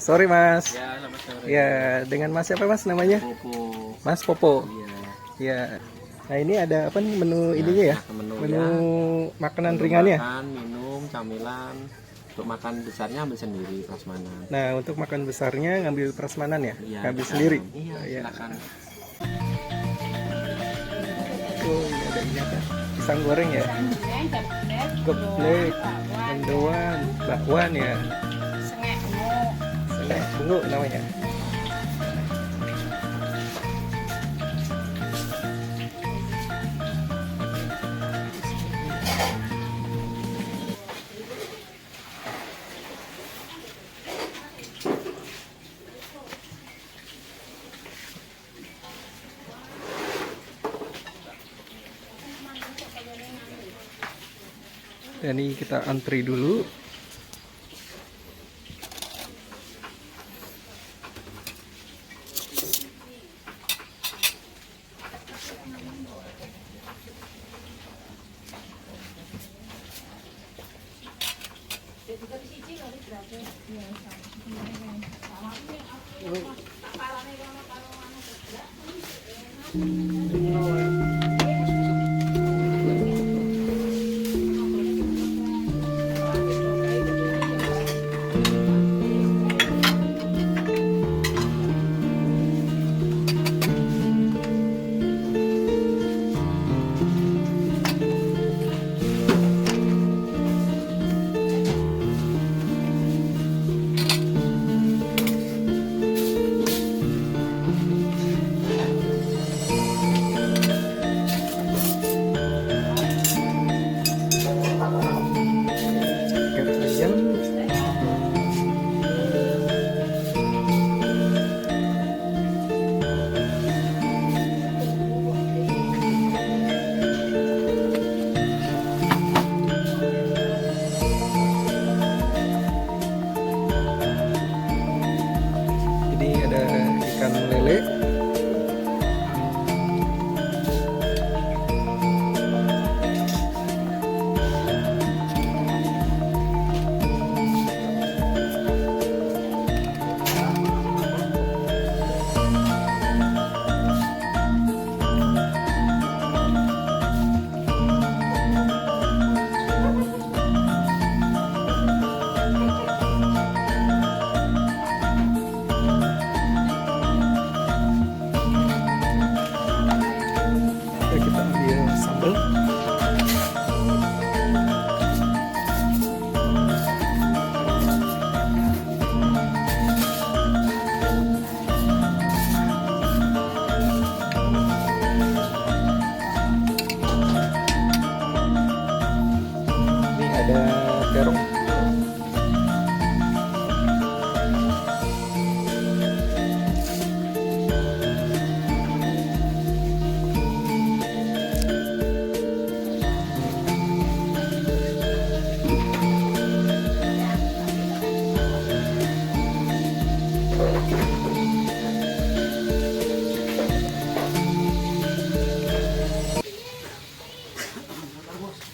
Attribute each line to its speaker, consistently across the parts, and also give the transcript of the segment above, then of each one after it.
Speaker 1: sore Mas.
Speaker 2: Ya, selamat sore.
Speaker 1: Ya, dengan Mas siapa Mas namanya?
Speaker 2: Popo.
Speaker 1: Mas Popo.
Speaker 2: Iya.
Speaker 1: Ya. Nah ini ada apa nih menu
Speaker 2: Ya,
Speaker 1: ininya ya?
Speaker 2: menu
Speaker 1: Menu
Speaker 2: ya.
Speaker 1: makanan
Speaker 2: Menu
Speaker 1: ringannya.
Speaker 2: makan, minum, camilan. Untuk makan besarnya ambil sendiri prasmanan.
Speaker 1: Nah untuk makan besarnya ngambil prasmanan ya?
Speaker 2: Iya,
Speaker 1: Ngambil sendiri.
Speaker 2: Iya,
Speaker 1: Ya.
Speaker 2: silakan.
Speaker 1: Oh ini ada ini apa? Pisang goreng ya? Geblek, mendoan, bakwan ya? Sengek bungu namanya. Dan ini kita antri dulu. Ini ada ikan lele. Oke, kita ambil sambal. Ini ada terong.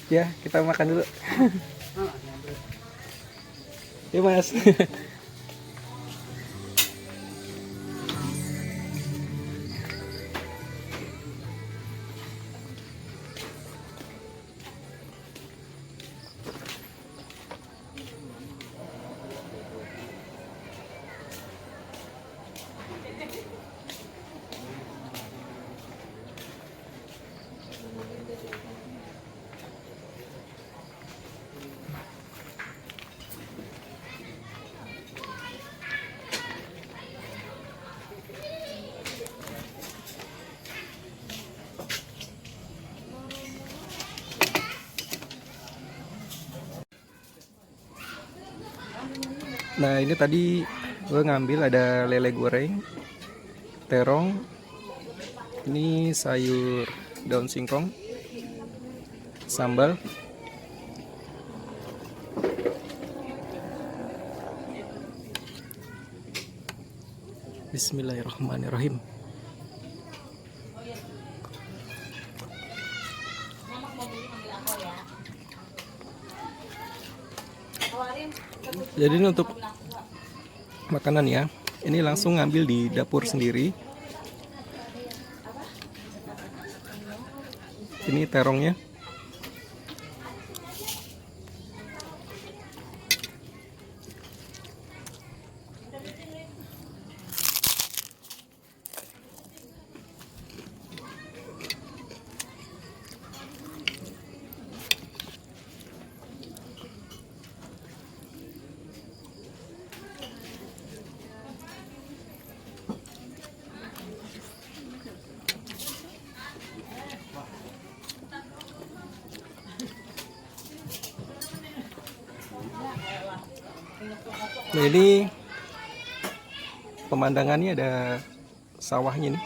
Speaker 1: Ya, kita makan dulu. Ya, Mas. Nah ini tadi gue ngambil ada lele goreng, terong, ini sayur daun singkong, sambal, Bismillahirrahmanirrahim. Jadi ini makanan ya. Ini langsung ngambil di dapur sendiri. Ini terongnya. Nah, ini pemandangannya ada sawahnya nih.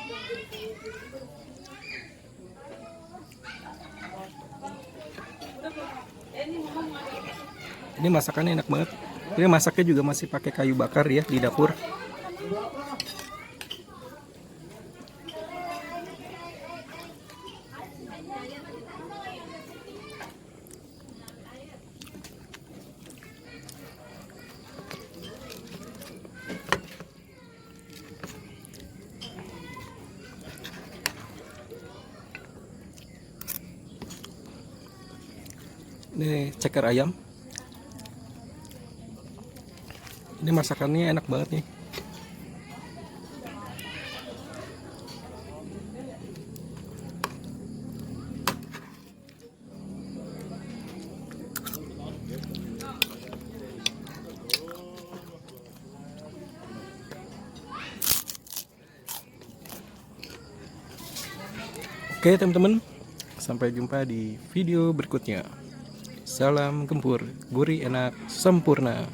Speaker 1: Ini masakannya enak banget. Ini masaknya juga masih pakai kayu bakar ya di dapur. Ini ceker ayam. Ini masakannya enak banget nih. Oke teman-teman, sampai jumpa di video berikutnya. Salam gempur, gurih enak, sempurna.